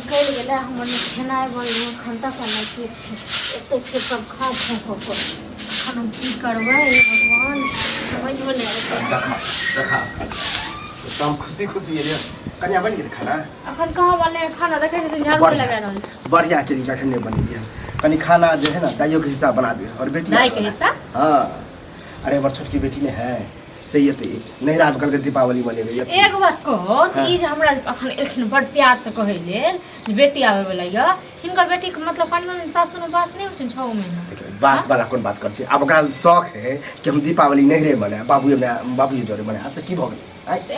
निकल गेला हमर खेनाय बड़ी खंता करना के छै एते के सब खा खो हम की करबै भगवान समझ में नहीं आता। देखा एकदम खुशी खुशी ये कन्या बन गेल खाना अखन कहां वाले खाना देखे दिन झाड़ू लगा रहल बढ़िया के लिए कखन बन गया कनी खाना जो है ना दाइयों के हिसाब बना दियो और बेटी दाई के हिसाब। हां अरे हमार छोटकी बेटी ने है सही है नैहरा में कल के दीपावली मनेबे एक बात कहो ई जे हमरा अखन एखन बड़ प्यार से कहै लेल जे बेटी आवे वाला य हिनकर बेटी के मतलब कनियो दिन सासु में बास नहीं होछ 6 महीना बास वाला कोन बात कर छी अब ओकरा शौक है कि हम दीपावली नैहरे मने बाबूजी जोरे मने अब त की भ गेल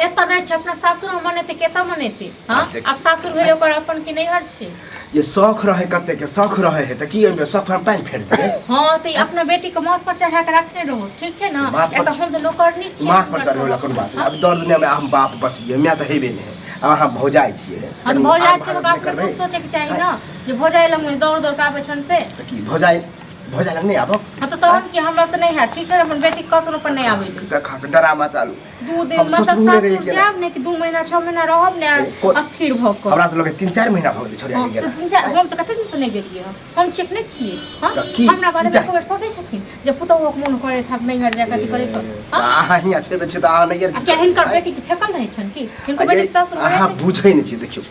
एत नहीं छै अपना सासुर में मनेते केता मनेते। हां अब सासुर भेले ओकर अपन की नैहर छै ये शौक रहे कते के शौक रहे है त की एमे शौक पर पानी फेर दे। हां त अपना बेटी के माथ पर चढ़ा के रखने रहो ठीक छै ना एत हम त नौकरनी छी माथ पर चढ़े वाला कोन बात अब दर दुनिया में हम बाप बचिए मैं त हेबे नहीं अब हम भौजाई छिए हम भौजाई छै तो बाप के सोचे के चाहिए ना जे भौजाई लग में दौड़ दौड़ के आबै छन से त की भौजाई लग नहीं आबो हां तो तहन की हमरा त नहीं है ठीक छै अपन बेटी कतनो पर नहीं आबै ले देखा ड्रामा चालू 2 दिन मतलब साथ जाब ने कि 2 महीना 6 महीना रहब ने अस्थिर भ क हमरा त लगे 3-4 महीना भ गेल छोड़िया गेल 3-4 हम त कते दिन से नहीं गेलिए हम ठीक नहीं छिए। हां हमरा बारे में खबर सोचे छथिन जे पुतौह के मन करे था नहीं हर जगह करे तो हां हिया छे बे त आ नहीं क्या हिनकर बेटी के फेकल रहे छन की हिनकर बेटी सासुर में हां बुझै नहीं छी देखियो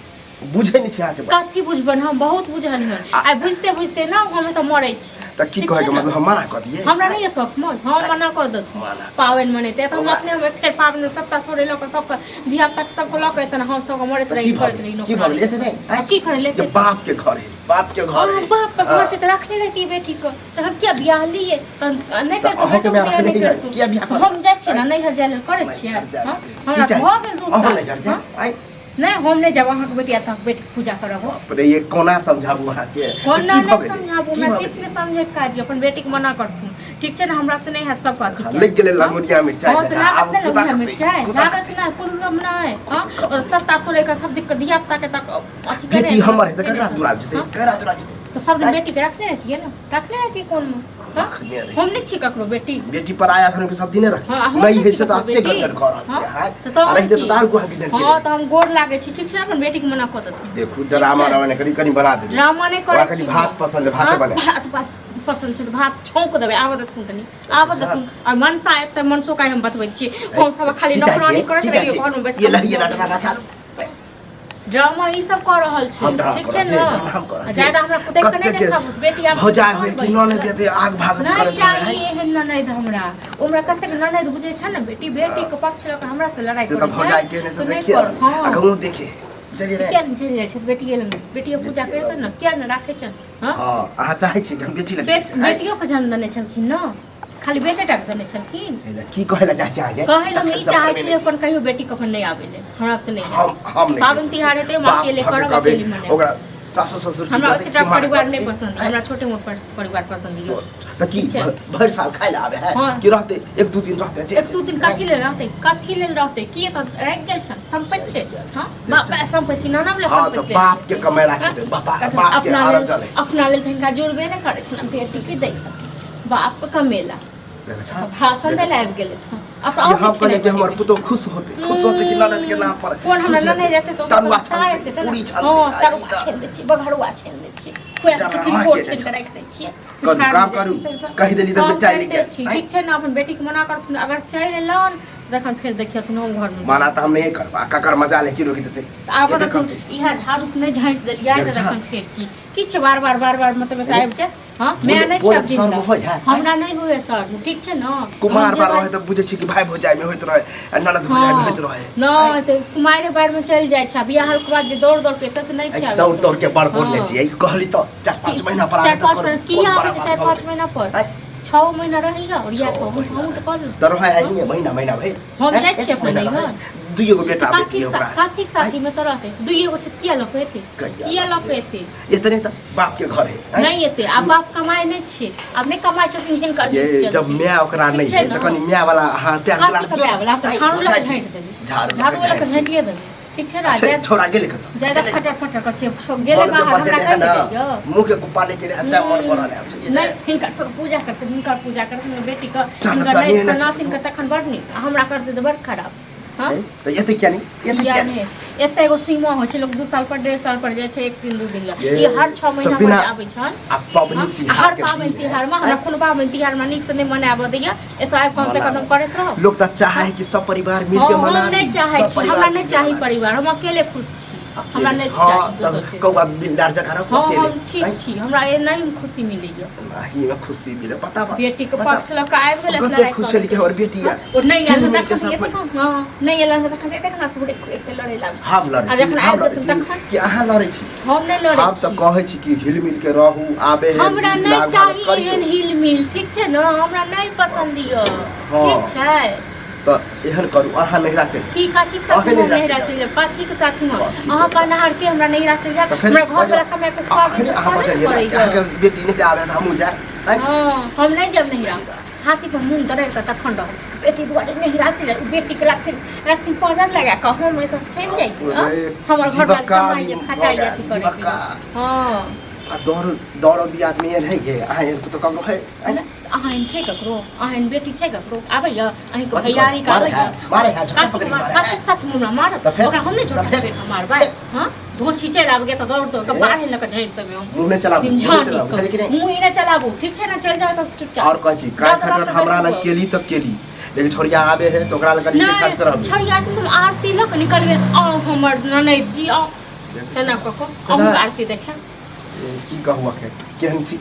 बुझै नहीं छी आके कथि बुझबन हम बहुत बुझल है आ बुझते बुझते ना हम त मरै छी त की कहे के मतलब हम मना कर दिए हमरा नहीं शौक मत हम मना कर दत पावन मनेते त हम अपने एते पावन में सत्ता सोरे लोग सब धिया तक सब को लके त हम सब मरत रही करत रही की भले एते नहीं की करे लेते बाप के घर है बाप के घर है बाप के घर से त रखने रहती बेटी को त हम क्या ब्याह लिए त नहीं करते नहीं करते क्या ब्याह हम जाय छी ना नहीं हर जाय करे छी हमरा भ गेल दूसरा नहीं हम नहीं जब वहां के बेटी आता बेटी पूजा करब अरे ये कोना समझाबू वहां के कोना नहीं समझाबू मैं किछ नहीं समझे काज अपन बेटी के मना करतू ठीक छै ना हमरा त नहीं है सब बात लग गेले लंगोटिया मिर्चाई अब पुता मिर्चाई लागत ना कुलम ना है हां सत्ता सोरे का सब दिक्कत दिया के तक अथि करे बेटी हमर है त ककरा दुरा जते ककरा दुरा जते तो सब दिन बेटी के रखने रहती है ना रखने रहती कौन में हम नहीं छी ककरो बेटी पर आया था सब दिन रख नहीं है से त अत्ते गंजन कर है अरे तो दाल को हकी जन हां त हम गोड़ लागे छी ठीक छै अपन बेटी के मना क देती देखो ड्रामा रवाने करी कनी बना दे ड्रामा नहीं करे कनी भात पसंद है भात बने भात बस पसंद छै भात छौंक देबे आब देखू तनी आब देखू आ मनसा एते मनसो काहे हम बतबै छी हम सब खाली नौकरानी करत रहियो घर में बैठ ये लहिए ना ड्रामा चालू ड्रामा ई सब कर रहल छै ठीक छै ना ज्यादा हमरा देख के नहीं देखाबू बेटी आब भौजाई होय कि न देते आग भागत करे है ये है ननद हमरा कते ननद बुझे छै ना बेटी के पक्ष लक हमरा से लड़ाई करे से त भौजाई के ने से देखिए अगहु देखे चलिए रे क्या चल जाय छै बेटी पूजा करे त न क्या न राखे छन हां आहा चाहे छी हम बेटी लग बेटियों के जन्म देने छलखिन न खाली बेटे टाक देने छलखिन की कहला चाहे कहै हम ई चाहे छी अपन कहियो बेटी के अपन नहीं आबेले हमरा त नहीं हम नहीं पावन तिहार हेते हम अकेले करब अकेले मने ओकरा सासु ससुर हमरा ओतटा परिवार नहीं पसंद हमरा छोटे मोट परिवार पसंद है त की भर साल खाइला आबे है कि रहते 1-2 दिन रहते 1-2 दिन कथि ले रहते की त रह गेल छ संपत्ति छै हां बाप संपत्ति ना नाम ले संपत्ति हां त बाप के कमाई राखते बाप के आर चले अपना ले तनका जुड़बे नहीं करे छै बेटी के दै छै बाप के कमेला भाषण दे लाइव गेले अपना हम कहले कि हमर पुतो खुश होते कि ननद के नाम पर कोन हमरा ननद रहते तो तरुआ छानते पूरी छानते हां तरुआ छान दे छी बघरुआ छान दे छी कोई चिकन कोट छान के रख दे छी काम करू कहि देली त मिर्चाई लेके ठीक छै ना अपन बेटी के मना करथुन अगर चाहि लेलन देखन फिर देखियो त घर में माना त हम नहीं करबा काकर मजा ले की रोक देते आब देखन इहा झाड़ू से नहीं झांट देलिया देखन फेर की किछ बार मतलब आबि जाय हां मैं नहीं छब दिन हमरा नहीं होए सर ठीक छै ना कुमार बार रहे त बुझे छी कि भाई भौजाई में होइत रहे ननद भौजाई में होइत रहे ना त कुमारे बार में चल जाय छ बियाह के बाद जे दौड़ के त नहीं छै दौड़ के बड़ बोल ले छी कहली त 4-5 महीना पर आबे त 4-5 की आबे 4-5 महीना पर 6 महीना रहेगा और या तो हम तो कर त रहे है नहीं महीना भाई हम जाय छी अपन नहीं दुइयो गो बेटा बेटी ओकरा काथिक साथी में तो रहते दुइयो गो से किया लपेते इतने त बाप के घर है नहीं एते अब बाप कमाए नहीं छे अब नहीं कमाए छथिन हिनकर ये जब मैं ओकरा नहीं है त कनी मैं वाला हां प्यार वाला झाड़ू लगा झांट देबे झाड़ू लगा झांटिए देबे ठीक छै ना छोरा गेले कत ज्यादा फटाफट कर छे गेले बाहर हमरा कह दे मुंह के कुपा लेके हत्या मन पर नहीं हिनकर सब पूजा करते हिनकर पूजा करते बेटी का हिनकर नहीं नाथिन का तखन बड़ नीक हमरा करते त बड़ खराब हाँ तो एते क्या नहीं एते क्या नहीं एते एगो सीमा होइ छै लोग 2 साल पर 1.5 साल पर जाइ छै 1 दिन 2 दिन ला ये ई हर 6 महीना पर आबै छन आ पाबनि तिहार हर पाबनि तिहार में हमरा कोनो पाबनि तिहार में नीक से नहीं मनाबऽ दैया एतो आबि कम से कदम करैत रहो लोग त चाहे कि सब परिवार मिल के मनाबी हम नहीं चाहे छी हमरा नहीं चाही परिवार हम अकेले खुश छी हमरा नहीं चाही कौवा बिलदार जगह रहो अकेले हम ठीक छी हमरा ए नहीं खुशी मिलैया नहीं में खुशी मिले पता बा बेटी के पक्ष ल के आबि गेल कते खुशी के हमर बेटी है और नहीं आयल त हां नहीं आयल त खते देखना सुबह एक लड़े लाग हम लड़े छी हम लड़े छी कि अहाँ लड़े छी हम नहीं लड़े छी हम त कहै छी कि हिल मिल के रहू आबे है हमरा नहीं चाहिए एहन हिल मिल ठीक छै न हमरा नहीं पसंद य ठीक छै तो एहन करू अहाँ नहिरा चल की काकी साथ में नहिरा चल पाथी के साथ में अहाँ का नहार के हमरा नहिरा चल जा हमरा घर वाला कमे को खुआब अहाँ बजलिए अहाँ बेटी नहीं आवे त हमहु जाय हां हम नहीं जब नहिरा छाती पर मुंह दरे त तखन रह बेटी दुआरे नहिरा चल बेटी के राखथिन पौजर लगा के हम त चल जाई हमर घर वाला कमाई खटाई जाती करे हां दौड़ दिया आदमी है ये अहाँ तो ककरो है अहाँ छै ककरो अहाँ बेटी छै ककरो आबै य अहीं को भैयारी का आबै मारे है झटका पकड़ काकी साथ मुंह मारत ओकरा हम नहीं छोड़ पेट मारबै हां धोछी चल आबे त दौड़ दौड़ के बाहर लक झैर तबे हम मुंह में चलाबू चले कि नहीं मुंह ही न चलाबू ठीक छै ना चल जाओ त चुपचाप और कह छी काय खटर हमरा न केली त केली लेकिन छोरिया आबे है तो ओकरा लग नीचे छाट से रहबे छोरिया तुम आरती लक निकलबे आ हमर ननद जी आ केना कको हम आरती देखा की कहू अखे केहन छी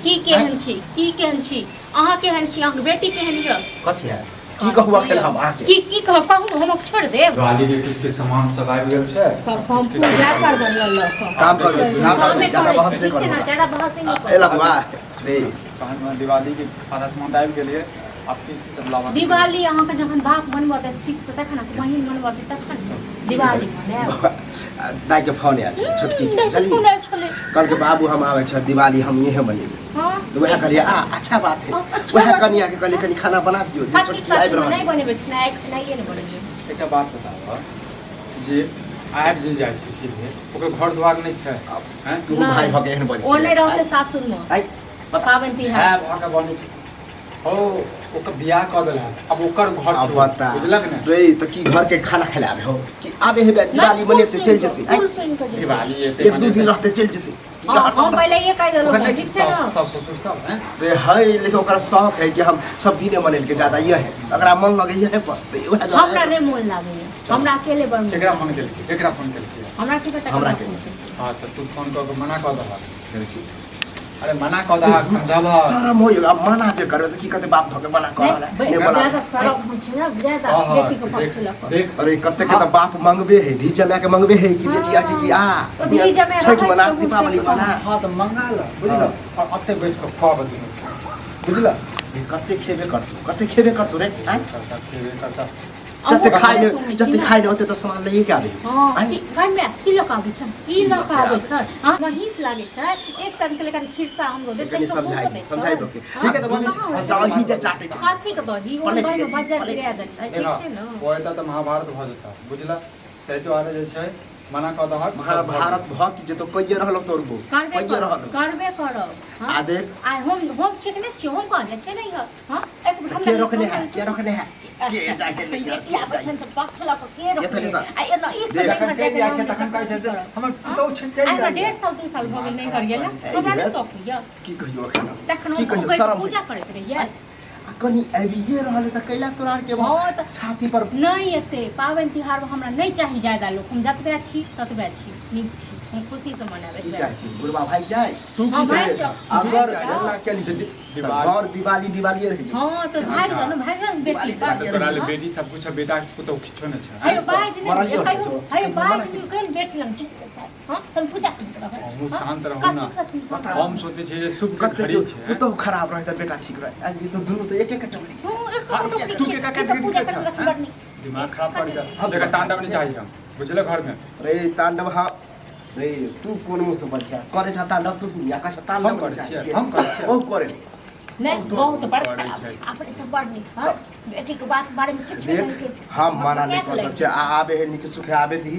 की केहन छी अहाँ केहन छी अहाँ बेटी केहन य कथि है की कहू अखे हम आके की कहू हम छोड़ देब दिवाली के किसके सामान सब आबि गेल छै सब हम पूजा कर देल काम कर ज्यादा बहस नहीं करू ज्यादा बहस नहीं एला बुआ रे दिवाली के आधा सामान आबि गेलिए आपके की सब लावा दिवाली अहाँ के जखन बाप बनबऽ त ठीक से तखन बहिन बनबऽ तखन दिवाली मनाएब दाई के फोन आयल छोटकी के चली कल के बाबू हम आवे छ दिवाली हम यही मनेबे हां तो वह कहलिए अच्छा बात है वह कन्या के कहलिए कनी खाना बना दियो जे छोटकी आबि रहल नहीं बनेबे नहीं बनेबे एकटा बात बताओ जे आबि जे जाइ छै सीधे ओकर घर द्वार नहीं छै हैं तू भाई भगे एहन बजे ओ नहीं रहते सासुर में आई पाबनि तिहार है भागा बने छै ओ ओकर बियाह क देल है अब ओकर घर अब बता बुझलक ने रे त की घर के खाना खिलाबे हो कि आबे है दिवाली मनेते चल जते दिवाली एते एक दो दिन रहते चल जते हम पहले ये कह देलो ठीक छै ना सब ससुर सब हैं रे हाय लेकिन ओकरा शौक है कि हम सब दिने मनेल के ज्यादा ये है अगर मन लगे ये है पर तो वह हमरा नहीं मन लागे हमरा अकेले बन केकरा फोन केलकै हमरा की पता हमरा हां त तू फोन क के मना क दह अरे मना क दह समझाबा शरम होय अब मना जे करबे त की कहते बाप भके मना कर नहीं बोला ज्यादा शरम हो छै ना ज्यादा बेटी के पक्ष लक अरे कते के त बाप मंगबे है धी जमा के मंगबे है कि बेटी आके कि छठ मना दीपावली मना हां त मंगा ल बुझल और अत्ते बैस के खुआ बदी बुझल कते खेबे करतो रे हैं खेबे करता जते खाइ न ओते त सामान लइए के आबे हां गाय में की लोग आबै छै हां महीस लागे छै एक तन के लेकर खिरसा हमरो दे कनी समझाई लोग ठीक है त बने दही जे चाटे छै हाथी के दही ओ दही में बजा गिरा दे ठीक छै न ओ एता त महाभारत भ जेता बुझला तै तो आरे जे छै मना क दह महाभारत भ कि जे तो कइए रहलो तोरबो कइए रहलो करबे करब आ देख आ हम ठीक नै छी हम कहले छै नै हां एक के रखने है के जाके नहीं यार क्या बचन त पक्ष ला के रखने आ ए न एक तखन चल जाइ छै तखन कहै छै हमर पुतौ छन चल जाइ 1.5 साल 2 साल भ गेल नहीं कर गेल हमरा नै शौक होइया की कहियो अखन तखन की कहियो शरम पूजा करैत रहिए कनी अबिये रहले त कैला तोरार के छाती पर नहीं एते पाबनि तिहार में हमरा नहीं चाही ज्यादा लोग हम जतबे छी ततबे छी नीक छी हम खुशी से मनाबे की चाहे छी बुढ़वा भाई जाए तू की चाहे अगर जल्ला के घर दिवाली रही हां तो भाई जान बेटी तोरा ले बेटी सब कुछ बेटा को तो किछो न छै हे बाज ने हे बाज ने कहीं बेटी लंग हां हम पूजा हम शांत रहू ना हम सोचे छै जे शुभ के घड़ी छै तू तो खराब रहे त बेटा ठीक रहे ये तो दोनों तो एक एक टोकरी तू के का कैटेगरी के छ दिमाग खराब पड़ जा हम जगह तांडव नहीं चाहिए हम बुझले घर में रे तांडव हां रे तू कोन मुंह से बच्चा करे छ तांडव तू दुनिया का तांडव हम करे छी ओ करे नहीं बहुत बड़ अपने सब बड़ नहीं हां बेटी के बात बारे में कुछ नहीं देख हम मना नहीं कर सकते आबे है निके सुखे आबे थी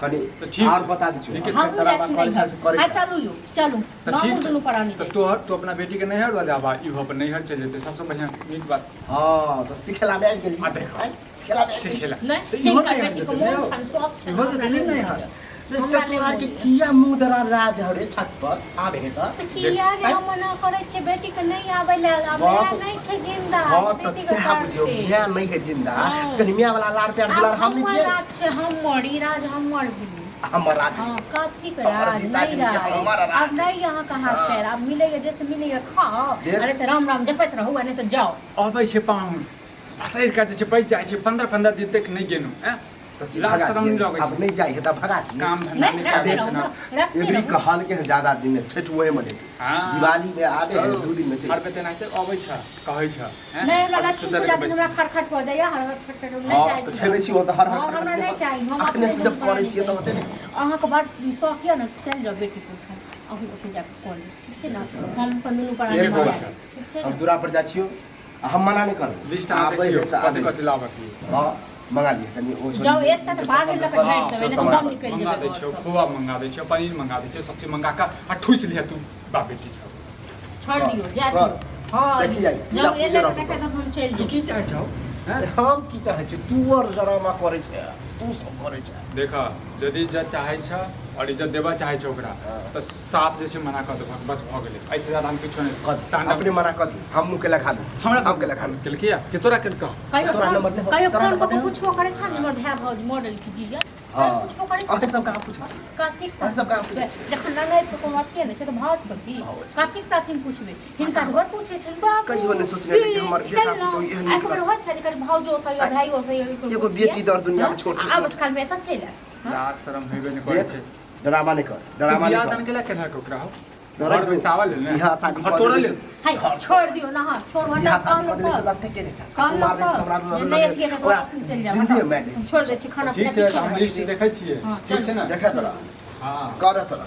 कनी तो ठीक और छै। बता दी ठीक है, हम तेरा बात जाची कॉलेज से नहीं करे हां चलू यो चलू तो ना ठीक हम दोनों परानी तो तू अपना बेटी के नैहर वाले आबा इहो अपन नैहर चल जेते सबसे बढ़िया नीक बात हां तो सिखेला में गेली आ देख सिखेला में सिखेला नहीं तो इहो इनका नहीं बेटी को हट मोन छन सब छन इहो तो नहीं है तो तोरा के किया मुंह दरा राज हरे छत पर आबे है तो किया रे हम मना करे छे बेटी के नहीं आबै ले हमरा नहीं छे जिंदा हां तो से आप जो मियां नहीं है जिंदा कनी मियां वाला लाड़ प्यार दुलार हम नहीं दिए राज छे हम मरी राज हम मर भी हमर राज हाँ काथी का राज नहीं हमारा राज अब नहीं यहाँ का हाथ पैर अब मिलेगा जैसे मिलेगा खाओ अरे तो राम राम जपत रहो नहीं तो जाओ अबै छै पाहुन भसैर का जे छै पैस जाइ छै 15 दिन तक नहीं गेनु हैं लाज शरम नहीं लगे अब नहीं जाए त भगा काम धंधा नहीं करे छै ना एवरी कहल के ज्यादा दिन छठ ओए मने हां दिवाली में आबे है 2 दिन में हर पे तेना के अबै छ कहै छ नहीं हमरा सुतर के हमरा खटखट हो जाय हर खटखट नहीं चाहिए तो छेबे छी ओ त हर हमरा नहीं चाहिए हम अपने से जब करे छी त होते अहाँ के बात शौक है ना चल जाओ बेटी को अभी ओके जा कॉल ठीक छै ना हम पंदुनु पर एक हो ठीक छै हम दूरा पर जा छियो हम मना नहीं कर लिस्ट आ देखियो कथि कथि लाबक की हां मंगा लिए कनी ओ जाओ एक तक बाद में लगा भेट देबे नहीं हम निकल मंगा दै जेबे छियो खोआ मंगा दै छियो पनीर मंगा दै छियो सब चीज मंगा का आ ठुस लिया तू बाप बेटी सब छोड़ दियो जा हां देखी जाई जाओ ये लेके तक हम चल तू की चाहे छौ अरे हम की चाहे छी तू और ड्रामा करे छै तू सब करे छै देखा यदि इज्जत चाहे छ और इज्जत देबा चाहे छ ओकरा तो साफ जैसे मना कर दे बस भ गेलै ऐसे ज्यादा हम किछो नहीं अपने मना कर दू हम के लखा दू हमरा हम के लखा दू केल किया कि तोरा केल का तोरा नंबर नहीं कहियो तोरा फोन नंबर को नहीं पूछबो करे छ हमर भाई भौज मॉडल की जिया हां पूछबो करे छ अहे सब का पूछ कातिक अहे सब का पूछ जखन ननद को कोमत के ने छ त भौज बकी कातिक साथ ही पूछबे हिनका घर पूछे छ बाबू कहियो ने सोचने कि हमर बेटा तो एहन एक बार हो छ कर भौज होत या भाई होत या एगो बेटी दर दुनिया में छोड़ अब काल में त चला लाज शरम हेबे नहीं करे छै ड्रामा नहीं कर ड्रामा बियाह नहीं दान केला केला के ओकरा हो कर घर में सावल ले बियाह शादी घर तोड़ ले हाय छोड़ दियो ना हां छोड़ हटा बियाह शादी बदले से लगते के नहीं काम मार दे हमरा नहीं अथिए ना चल जा जिंदगी में छोड़ दे छी खाना ठीक छै हम लिस्ट देखै छियै ठीक छै ना देखा तोरा हां कर तोरा